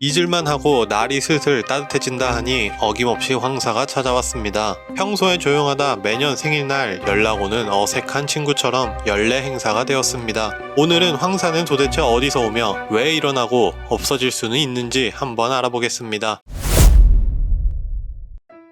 잊을만 하고 날이 슬슬 따뜻해진다 하니 어김없이 황사가 찾아왔습니다. 평소에 조용하다 매년 생일날 연락 오는 어색한 친구처럼 연례 행사가 되었습니다. 오늘은 황사는 도대체 어디서 오며 왜 일어나고 없어질 수는 있는지 한번 알아보겠습니다.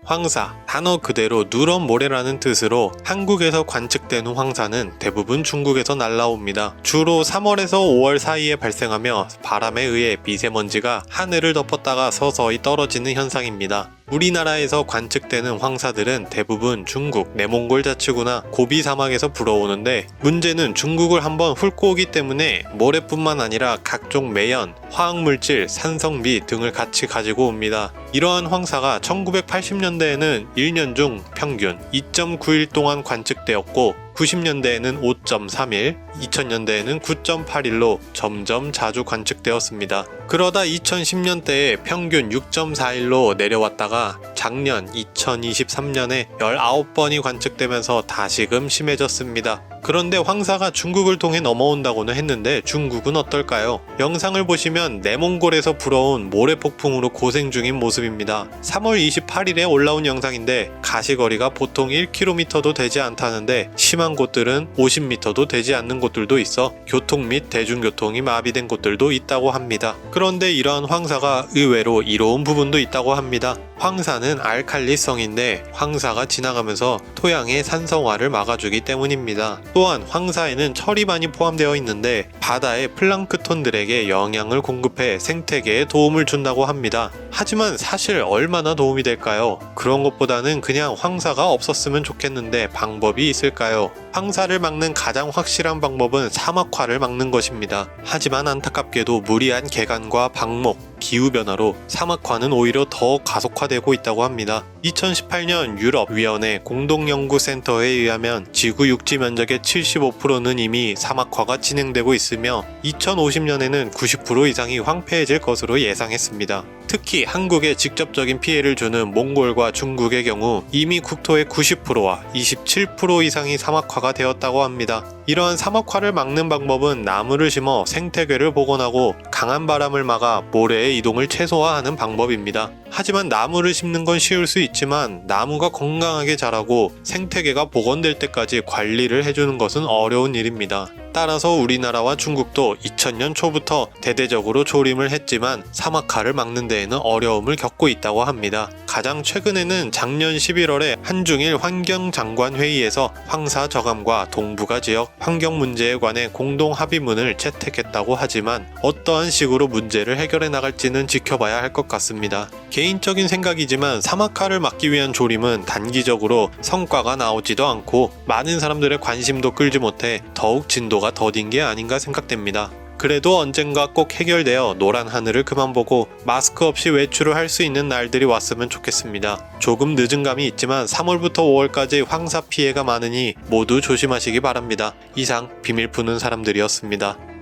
황사, 단어 그대로 누런 모래라는 뜻으로 한국에서 관측되는 황사는 대부분 중국에서 날라옵니다. 주로 3월에서 5월 사이에 발생하며 바람에 의해 미세먼지가 하늘을 덮었다가 서서히 떨어지는 현상입니다. 우리나라에서 관측되는 황사들은 대부분 중국, 내몽골 자치구나 고비 사막에서 불어오는데 문제는 중국을 한번 훑고 오기 때문에 모래뿐만 아니라 각종 매연, 화학물질, 산성비 등을 같이 가지고 옵니다. 이러한 황사가 1980년대에는 1년 중 평균 2.9일 동안 관측되었고 90년대에는 5.3일, 2000년대에는 9.8일로 점점 자주 관측되었습니다. 그러다 2010년대에 평균 6.4일로 내려왔다가 작년 2023년에 19번이 관측되면서 다시금 심해졌습니다. 그런데 황사가 중국을 통해 넘어온다고는 했는데 중국은 어떨까요? 영상을 보시면 내몽골에서 불어온 모래폭풍으로 고생 중인 모습입니다. 3월 28일에 올라온 영상인데 가시거리가 보통 1km도 되지 않다는데 심한 곳들은 50m도 되지 않는 곳들도 있어 교통 및 대중교통이 마비된 곳들도 있다고 합니다. 그런데 이러한 황사가 의외로 이로운 부분도 있다고 합니다. 황사는 알칼리성인데 황사가 지나가면서 토양의 산성화를 막아주기 때문입니다. 또한 황사에는 철이 많이 포함되어 있는데 바다의 플랑크톤들에게 영양을 공급해 생태계에 도움을 준다고 합니다. 하지만 사실 얼마나 도움이 될까요? 그런 것보다는 그냥 황사가 없었으면 좋겠는데 방법이 있을까요? 황사를 막는 가장 확실한 방법은 사막화를 막는 것입니다. 하지만 안타깝게도 무리한 개간과 방목, 기후변화로 사막화는 오히려 더 가속화되고 있다고 합니다. 2018년 유럽위원회 공동연구센터에 의하면 지구 육지 면적의 75%는 이미 사막화가 진행되고 있으며 2050년에는 90% 이상이 황폐해질 것으로 예상했습니다. 특히 한국에 직접적인 피해를 주는 몽골과 중국의 경우 이미 국토의 90%와 27% 이상이 사막화가 되었다고 합니다. 이러한 사막화를 막는 방법은 나무를 심어 생태계를 복원하고 강한 바람을 막아 모래의 이동을 최소화하는 방법입니다. 하지만 나무를 심는 건 쉬울 수 있지만 나무가 건강하게 자라고 생태계가 복원될 때까지 관리를 해주는 것은 어려운 일입니다. 따라서 우리나라와 중국도 2000년 초부터 대대적으로 조림을 했지만 사막화를 막는 데에는 어려움을 겪고 있다고 합니다. 가장 최근에는 작년 11월에 한중일 환경장관회의에서 황사 저감과 동북아 지역 환경 문제에 관해 공동 합의문을 채택했다고 하지만 어떠한 식으로 문제를 해결해 나갈지는 지켜봐야 할 것 같습니다. 개인적인 생각이지만 사막화를 막기 위한 조림은 단기적으로 성과가 나오지도 않고 많은 사람들의 관심도 끌지 못해 더욱 진도가 더딘 게 아닌가 생각됩니다. 그래도 언젠가 꼭 해결되어 노란 하늘을 그만 보고 마스크 없이 외출을 할 수 있는 날들이 왔으면 좋겠습니다. 조금 늦은 감이 있지만 3월부터 5월까지 황사 피해가 많으니 모두 조심하시기 바랍니다. 이상 비밀 푸는 사람들이었습니다.